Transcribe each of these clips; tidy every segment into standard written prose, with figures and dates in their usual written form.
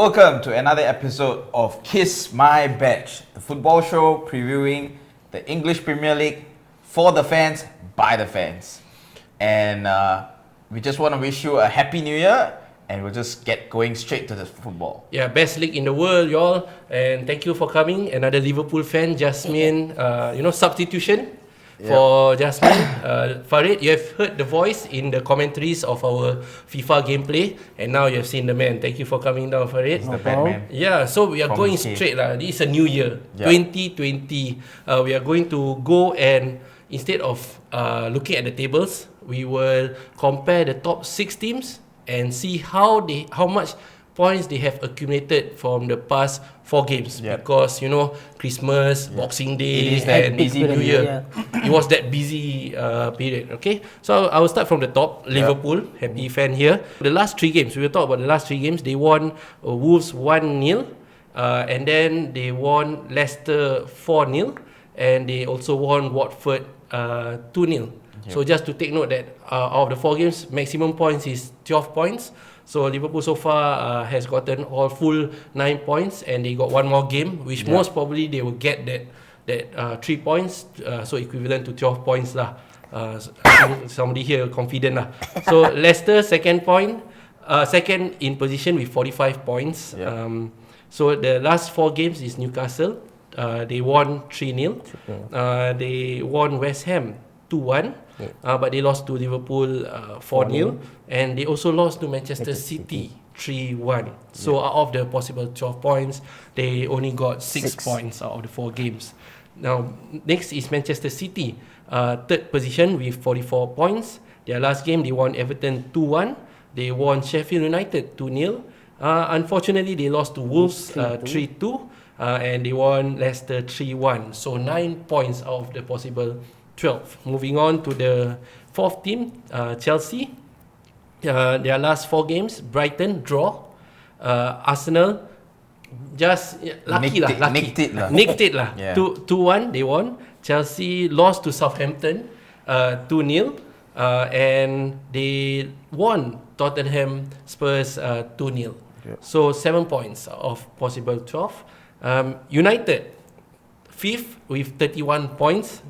Welcome to another episode of Kiss My Badge, the football show previewing the English Premier League for the fans, by the fans. And we just want to wish you a happy new year, and we'll just get going straight to the football. Yeah, best league in the world, y'all. And thank you for coming. Another Liverpool fan, Jasmine, substitution for Jasmine. Farid, you have heard the voice in the commentaries of our FIFA gameplay, and now you have seen the man. Thank you for coming down, Farid. It's the Batman. Yeah, so we are From going the cave. straight. This is a new year, 2020. We are going to go and, instead of looking at the tables, we will compare the top 6 teams and see how much points they have accumulated from the past 4 games. Because Christmas, Boxing Day, and New Year. It was that busy period. Okay, so I will start from the top. Liverpool, happy fan here. The last 3 games, we will talk about the last 3 games. They won Wolves 1-0, and then they won Leicester 4-0, and they also won Watford 2-0. So just to take note that out of the 4 games, maximum points is 12 points. So Liverpool so far has gotten all full 9 points, and they got one more game, which most probably they will get that 3 points, so equivalent to 12 points lah. I think somebody here confident lah. So Leicester second in position with 45 points. So the last 4 games is Newcastle. They won 3-0. They won West Ham 2-1. But they lost to Liverpool 4-0, and they also lost to Manchester City 3-1. So out of the possible 12 points, they only got 6 points out of the 4 games. Now, next is Manchester City, third position with 44 points. Their last game, they won Everton 2-1. They won Sheffield United 2-0. Unfortunately, they lost to Wolves 3-2, and they won Leicester 3-1. So 9 points out of the possible 12. Moving on to the 4th team, Chelsea. Their last 4 games, Brighton draw, Arsenal just nicked it lah. 2-1 they won. Chelsea lost to Southampton 2-0, and they won Tottenham Spurs 2-0. So 7 points of possible 12. United 5th with 31 points.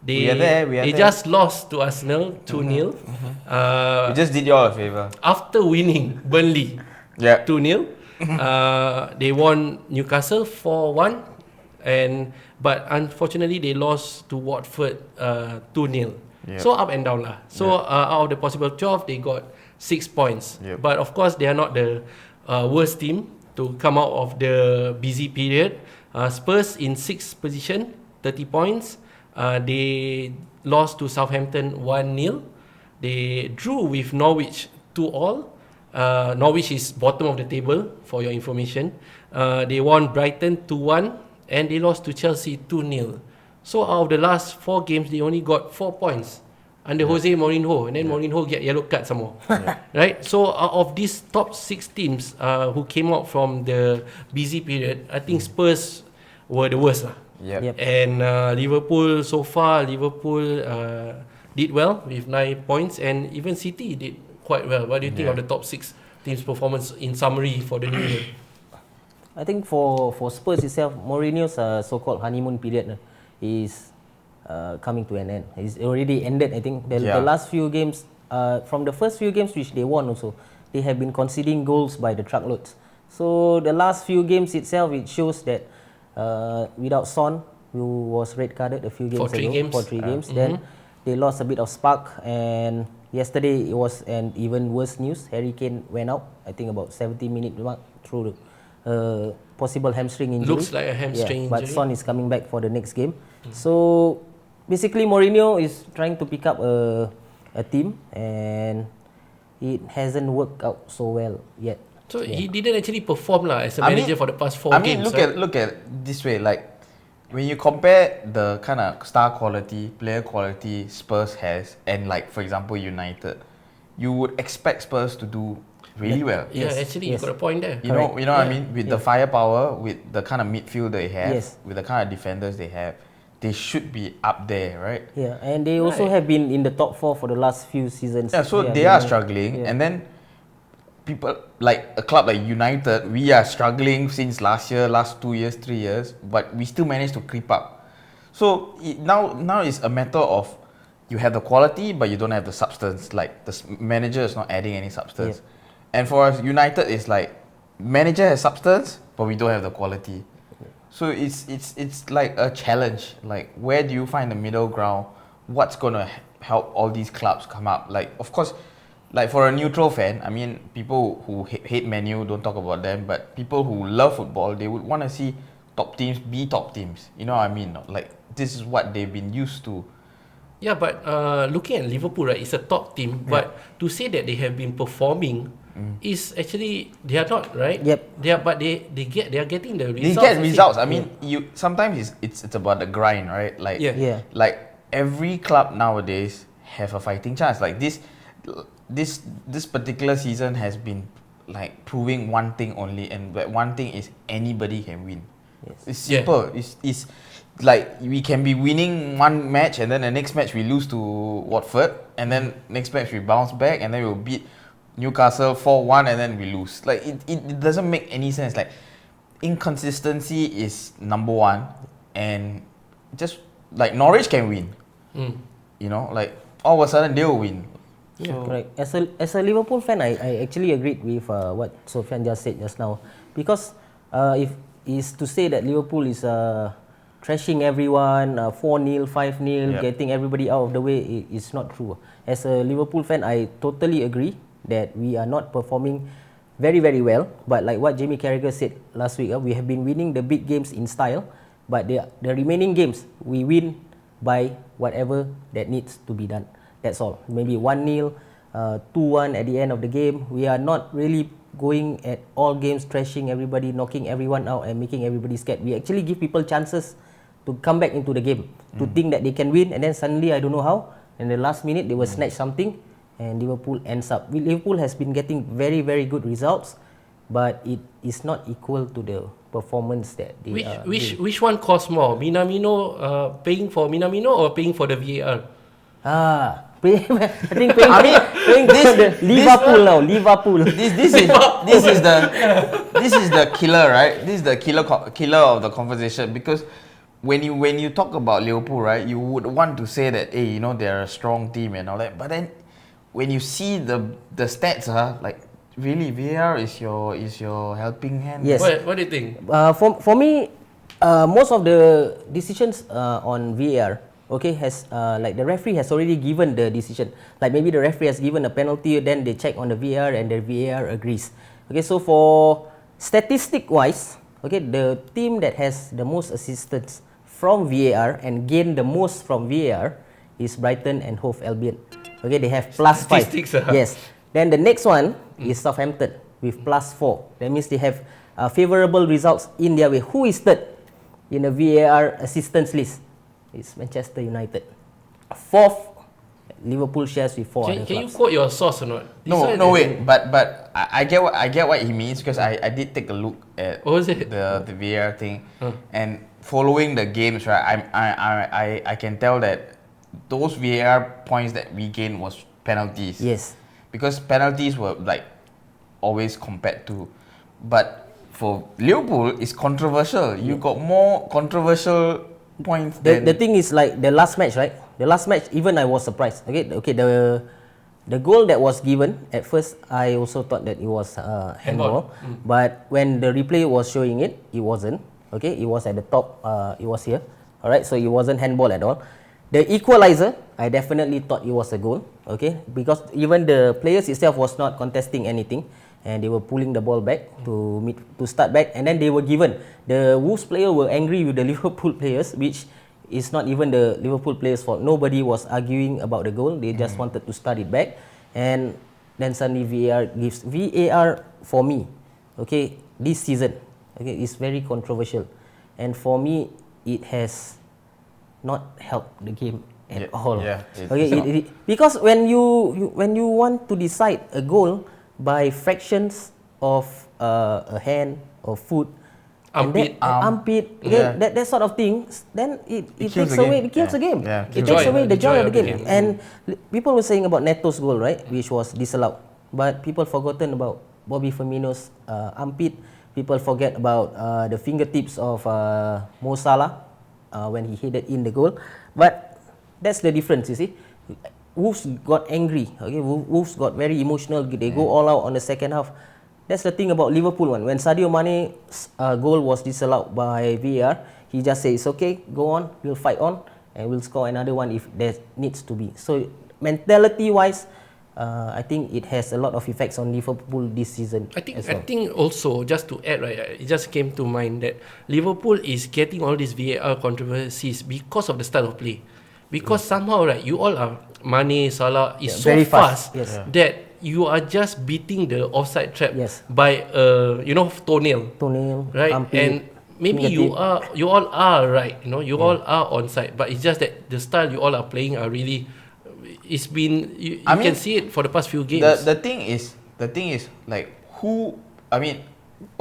They just lost to Arsenal 2-0. We just did you all a favor. After winning Burnley 2-0, they won Newcastle 4-1, but unfortunately they lost to Watford 2-0. So up and down lah. So out of the possible 12, they got 6 points. But of course, they are not the worst team to come out of the busy period. Spurs in 6th position, 30 points. They lost to Southampton 1-0. They drew with Norwich 2-2. Norwich is bottom of the table, for your information. They won Brighton 2-1, and they lost to Chelsea 2-0. So out of the last 4 games, they only got 4 points under Jose Mourinho, and then Mourinho get yellow card some more. Right? So out of these top 6 teams who came out from the busy period, I think Spurs were the worst lah. And Liverpool so far, did well with 9 points, and even City did quite well. What do you think of the top 6 teams' performance in summary for the new year? I think for Spurs itself, Mourinho's so-called honeymoon period is coming to an end. It's already ended. I think the last few games, from the first few games which they won also, they have been conceding goals by the truckloads. So the last few games itself, it shows that without Son, who was red carded a few games for 3 games, then they lost a bit of spark. And yesterday it was an even worse news. Harry Kane went out, I think about 70-minute mark, through the possible hamstring injury. Looks like a hamstring but injury. Son is coming back for the next game. So basically Mourinho is trying to pick up a team, and it hasn't worked out so well yet. So he didn't actually perform as a manager for the past 4 games. Look at this way, like when you compare the kind of star quality, player quality Spurs has, and like for example United, you would expect Spurs to do really well. You got a point there. You know what I mean? With the firepower, with the kind of midfield they have, with the kind of defenders they have, they should be up there, right? Yeah, and they also have been in the top 4 for the last few seasons. Yeah, so they are struggling, and then people like a club like United, we are struggling since last year, last 2 years, 3 years, but we still managed to creep up. So now it's a matter of you have the quality, but you don't have the substance. Like the manager is not adding any substance. And for us, United, it's like manager has substance, but we don't have the quality. So it's like a challenge. Like, where do you find the middle ground? What's gonna help all these clubs come up? Like, of course, like for a neutral fan, I mean, people who hate Man U, don't talk about them. But people who love football, they would want to see top teams be top teams. You know what I mean? Like, this is what they've been used to. Yeah, but looking at Liverpool, right, it's a top team. But to say that they have been performing is actually they are not, right. They are getting the results. They get results. I mean, you sometimes it's about the grind, right? Like like every club nowadays have a fighting chance. Like this particular season has been like proving one thing only, and that one thing is anybody can win. It's simple. It's like we can be winning one match and then the next match we lose to Watford, and then next match we bounce back and then we'll beat Newcastle 4-1 and then we lose. Like it doesn't make any sense. Like, inconsistency is number one, and just like Norwich can win. You know, like all of a sudden they will win. Yeah, correct. As a Liverpool fan, I actually agreed with what Sophian just said just now, because if is to say that Liverpool is trashing everyone, 4-0, 5-0, getting everybody out of the way, is not true. As a Liverpool fan, I totally agree that we are not performing very, very well. But like what Jamie Carragher said last week, we have been winning the big games in style, but the remaining games, we win by whatever that needs to be done. That's all. Maybe 1-0, 2-1 at the end of the game. We are not really going at all games, trashing everybody, knocking everyone out and making everybody scared. We actually give people chances to come back into the game, to think that they can win, and then suddenly, I don't know how, in the last minute they will snatch something and Liverpool ends up. Liverpool has been getting very, very good results, but it is not equal to the performance that they which one costs more? Minamino paying for Minamino or paying for the VAR? I think paying Liverpool now. Liverpool. This is the killer, right? This is the killer of the conversation, because when you talk about Liverpool, right, you would want to say that, hey, you know, they're a strong team and all that. But then when you see the stats, like, really, VAR is your helping hand. Yes. What do you think? For me, most of the decisions on VAR, has like the referee has already given the decision. Like maybe the referee has given a penalty, then they check on the VAR and the VAR agrees. Okay, so for statistic wise, the team that has the most assistance from VAR and gain the most from VAR is Brighton and Hove Albion. Okay, they have +5. Yes. Then the next one is Southampton with +4. That means they have favorable results in their way. Who is third in the VAR assistance list? It's Manchester United. Fourth, Liverpool shares with 4 other clubs. Can you quote your source or not? No, wait. But I get what he means, because I did take a look at the VAR thing, and following the games, right? I can tell that those VAR points that we gained was penalties. Yes. Because penalties were like always compared to, but for Liverpool, it's controversial. You got more controversial points. The thing is, like the last match, right? The last match, even I was surprised. Okay. The goal that was given at first, I also thought that it was handball. But when the replay was showing it, it wasn't. Okay, it was at the top. It was here. All right, so it wasn't handball at all. The equalizer, I definitely thought it was a goal. Okay, because even the players itself was not contesting anything, and they were pulling the ball back to start back, and then they were given. The Wolves player were angry with the Liverpool players, which is not even the Liverpool players' fault. Nobody was arguing about the goal. They just wanted to start it back, and then suddenly VAR gives. VAR for me, okay, this season, okay, is very controversial, and for me, it has not helped the game at all. Okay, because when you want to decide a goal by fractions of a hand or foot, armpit, that sort of things, then it takes away, it kills the game. It takes away the joy of the game. And people were saying about Neto's goal, right, which was disallowed, but people forgotten about Bobby Firmino's armpit. People forget about the fingertips of Mo Salah when he headed in the goal. But that's the difference, you see. Wolves got angry. Okay, Wolves got very emotional. They go all out on the second half. That's the thing about Liverpool one. When Sadio Mane's goal was disallowed by VAR, he just says, "Okay, go on. We'll fight on, and we'll score another one if there needs to be." So mentality-wise, I think it has a lot of effects on Liverpool this season. I think also, just to add, right, it just came to mind that Liverpool is getting all these VAR controversies because of the style of play. Because somehow, right, you all are Mane, Salah is so very fast, Yes. that you are just beating the offside trap Yes. by toenail, right? armpit, And maybe you fingertip. all are right, you all are on side, but it's just that the style you all are playing are really, it's been you I mean, can see it for the past few games. The thing is like who, I mean,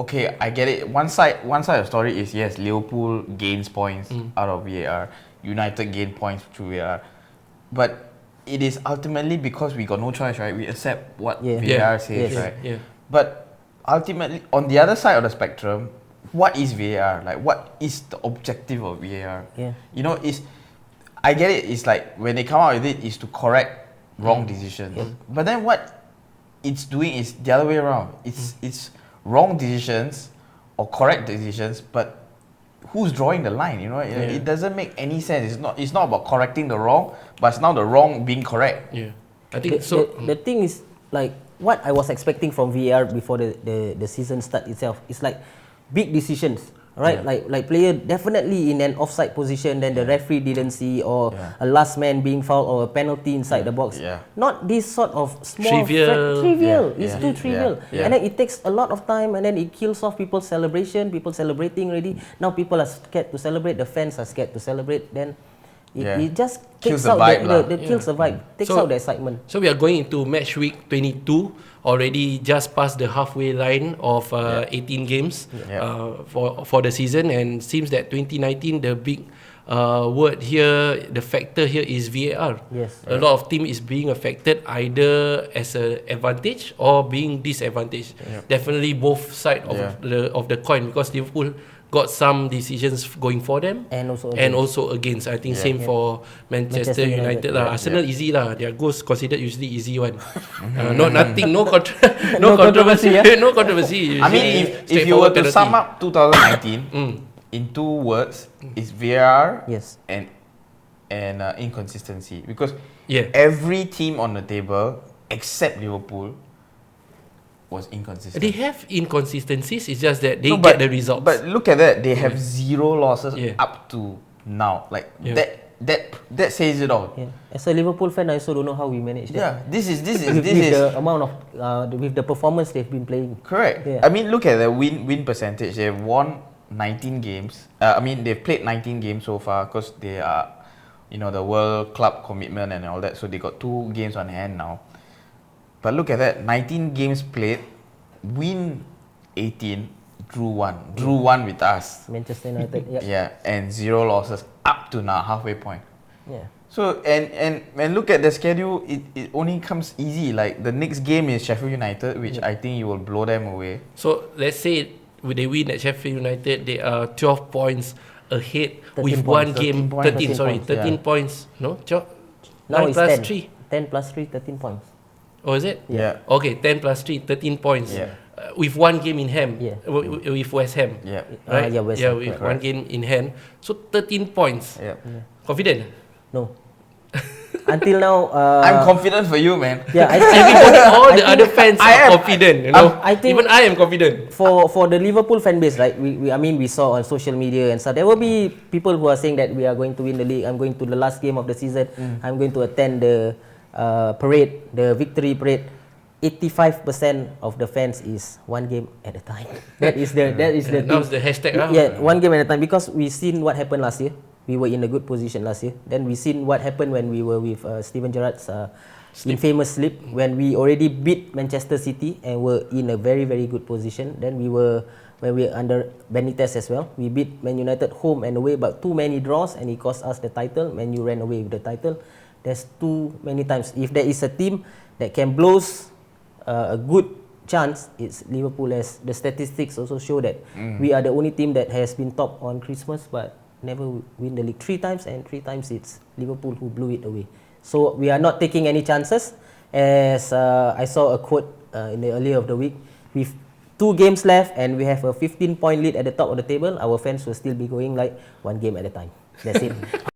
okay, I get it. One side of the story is, yes, Liverpool gains points out of VAR, United gain points through VAR, but it is ultimately because we got no choice, right? We accept what VAR says, Yes. right? Yeah. But ultimately, on the other side of the spectrum, what is VAR? Like, what is the objective of VAR? Yeah. You know, I get it. It's like when they come out with it, is to correct wrong decisions. But then what it's doing is the other way around. It's wrong decisions or correct decisions, but who's drawing the line? You know, it doesn't make any sense. It's not about correcting the wrong, but it's now the wrong being correct. Yeah, I think so. The thing is, like, what I was expecting from VAR before the season start itself is like big decisions, right? Like player definitely in an offside position, then the referee didn't see, or a last man being fouled, or a penalty inside the box. Yeah. Not this sort of small Trivial. It's too trivial, Yeah. and then it takes a lot of time, and then it kills off people's celebration. People celebrating already. Now people are scared to celebrate. The fans are scared to celebrate. Then it just Kills takes the out vibe lah. kills the vibe. Takes out the excitement. So we are going into match week 22, already just past the halfway line of 18 games for the season, and seems that 2019 the big word here, the factor here is VAR. Yes. A lot of team is being affected either as an advantage or being disadvantaged. Definitely both side of the coin, because Liverpool got some decisions going for them And also against. I think same for Manchester United lah. Arsenal easy lah. Their goals considered usually easy one. No controversy. No controversy. I mean, if you were to sum up 2019 in 2 words, it's VAR and inconsistency, because every team on the table except Liverpool was inconsistent. They have inconsistencies. It's just that they get the results. But look at that. They have 0 losses up to now. Like that says it all. Yeah. As a Liverpool fan, I also don't know how we manage that. Yeah, this is the amount of with the performance they've been playing. correct. Yeah. I mean, look at the win percentage. They've won 19 games. I mean, they've played 19 games so far, because they are, the World Club commitment and all that. So they got 2 games on hand now. But look at that, 19 games played, win 18, drew 1. Drew 1 with us. Manchester United. Yeah, and 0 losses up to now, halfway point. Yeah. So, and look at the schedule, it only comes easy. Like, the next game is Sheffield United, which I think you will blow them away. So let's say they win at Sheffield United, they are 12 points ahead with one game. 13 points. No? Now it's 10. 3. 10 plus 3, 13 points. Oh, is it? Yeah. Okay, 10 plus 3, 13 points. Yeah. With one game in hand. Yeah. With West Ham. Yeah. Right? West Ham, with correct. one game in hand. So 13 points. Yeah. Confident? No. Until now, I'm confident for you, man. yeah, Everybody, all the other fans are confident. I think even I am confident. for the Liverpool fan base, right? We saw on social media and stuff. There will be people who are saying that we are going to win the league. I'm going to the last game of the season. I'm going to attend the parade, the victory parade. 85% of the fans is one game at a time. That is the Now's the hashtag. Yeah, one game at a time, because we seen what happened last year. We were in a good position last year. Then we seen what happened when we were with Steven Gerrard's infamous slip, when we already beat Manchester City and were in a very, very good position. Then when we were under Benitez as well, we beat Man United home and away, but too many draws, and it cost us the title. Man U ran away with the title. There's too many times. If there is a team that can blows a good chance, it's Liverpool, as the statistics also show that we are the only team that has been top on Christmas but never win the league 3 times, and 3 times it's Liverpool who blew it away. So we are not taking any chances. As I saw a quote in the earlier of the week, with 2 games left and we have a 15-point lead at the top of the table, our fans will still be going like 1 game at a time. That's it.